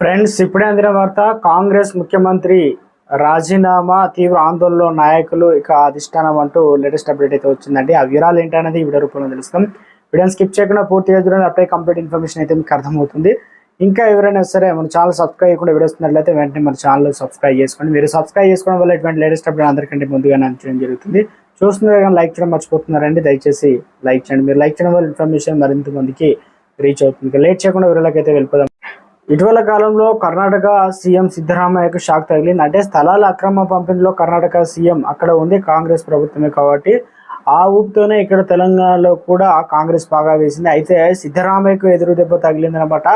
Friends, ఇప్పుడే అందిన వార్త. కాంగ్రెస్ ముఖ్యమంత్రి రాజీనామా తీవ్ర ఆందోళనలో నాయకులు ఇక అధిష్టానం అంటూ లేటెస్ట్ అప్డేట్ అయితే వచ్చిందండి. ఆ వివరాలు ఏంటనేది ఈ వీడియో రూపంలో తెలుస్తాం. వీడియోని స్కిప్ చేయకుండా పూర్తిగా చూడండి. అప్పుడే కంప్లీట్ ఇన్ఫర్మేషన్ అయితే మీకు అర్థమవుతుంది. ఇంకా ఎవరైనా సరే మన ఛానల్ సబ్స్క్రైబ్ చేయకుండా వీడియోస్ ఉన్నట్లయితే వెంటనే మన ఛానల్ సబ్స్క్రైబ్ చేసుకోండి. మీరు సబ్స్క్రైబ్ చేసుకోవడం వల్ల ఇటువంటి లేటెస్ట్ అప్డేట్ అందరికంటే ముందుగానే అందించడం జరుగుతుంది. చూస్తున్నారు కానీ లైక్ చేయడం మర్చిపోతున్నారండి. దయచేసి లైక్ చేయండి. మీరు లైక్ చేయడం వల్ల ఇన్ఫర్మేషన్ మరింత మందికి రీచ్ అవుతుంది. లేట్ చేయకుండా వీడియోలోకి అయితే వెళ్ళిపోదాం. ఇటీవల కాలంలో కర్ణాటక సీఎం సిద్ధరామయ్యకు షాక్ తగిలింది. అంటే స్థలాల అక్రమ పంపిణీలో కర్ణాటక సీఎం అక్కడ ఉంది కాంగ్రెస్ ప్రభుత్వమే కాబట్టి ఆ ఊపుతోనే ఇక్కడ తెలంగాణలో కూడా కాంగ్రెస్ బాగా వేసింది. అయితే సిద్ధరామయ్యకు ఎదురు దెబ్బ తగిలిందనమాట.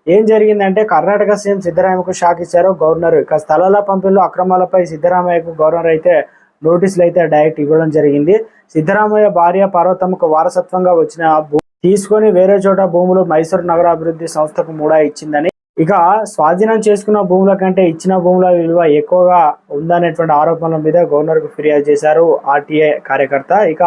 ఏం జరిగిందంటే కర్ణాటక సీఎం సిద్ధరామయ్యకు షాక్ ఇచ్చారు గవర్నర్. ఇక స్థలాల పంపిణీలో అక్రమాలపై సిద్ధరామయ్యకు గవర్నర్ అయితే నోటీసులు అయితే డైరెక్ట్ ఇవ్వడం జరిగింది. సిద్ధరామయ్య భార్య పార్వతమ్మకు వారసత్వంగా వచ్చిన తీసుకొని వేరే చోట భూములు మైసూరు నగరాభివృద్ధి సంస్థకు మూడా ఇచ్చిందని, ఇక స్వాధీనం చేసుకున్న భూముల కంటే ఇచ్చిన భూముల విలువ ఎక్కువగా ఉందనేటువంటి ఆరోపణల మీద గవర్నర్కు ఫిర్యాదు చేశారు ఆర్టీఏ కార్యకర్త. ఇక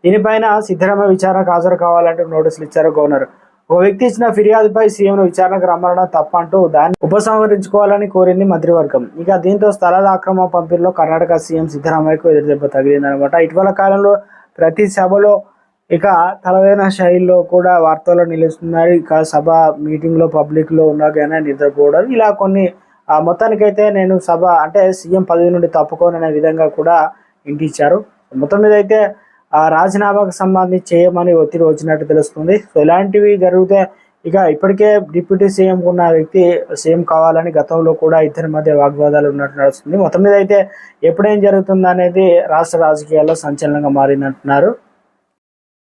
దీనిపైన సిద్ధరామయ్య విచారణకు హాజరు కావాలంటూ నోటీసులు ఇచ్చారు గవర్నర్. ఓ వ్యక్తి ఇచ్చిన ఫిర్యాదుపై సీఎంను విచారణకు రమ్మనడం తప్పంటూ దాన్ని ఉపసంహరించుకోవాలని కోరింది మంత్రివర్గం. ఇక దీంతో స్థలాల అక్రమ పంపిణీలో కర్ణాటక సీఎం సిద్ధరామయ్యకు ఎదురుదెబ్బ తగిలిందనమాట. ఇటీవల కాలంలో ప్రతి సభలో ఇక తలవైన శైలిలో కూడా వార్తల్లో నిలుస్తున్నారు. ఇక సభ మీటింగ్లో పబ్లిక్లో ఉన్నాగానే నిద్రపోవడం, ఇలా కొన్ని మొత్తానికైతే నేను సభ అంటే సీఎం పదవి నుండి తప్పుకోననే విధంగా కూడా ఇంటిచ్చారు. మొత్తం మీద అయితే రాజీనామాకు సంబంధించి చేయమని ఒత్తిడి వచ్చినట్టు తెలుస్తుంది. సో ఇలాంటివి జరిగితే ఇక ఇప్పటికే డిప్యూటీ సీఎం ఉన్న వ్యక్తి సీఎం కావాలని గతంలో కూడా ఇద్దరి మధ్య వాగ్వాదాలు ఉన్నట్టు నడుస్తుంది. మొత్తం మీద అయితే ఎప్పుడేం జరుగుతుంది అనేది రాష్ట్ర రాజకీయాల్లో సంచలనంగా మారినట్టున్నారు.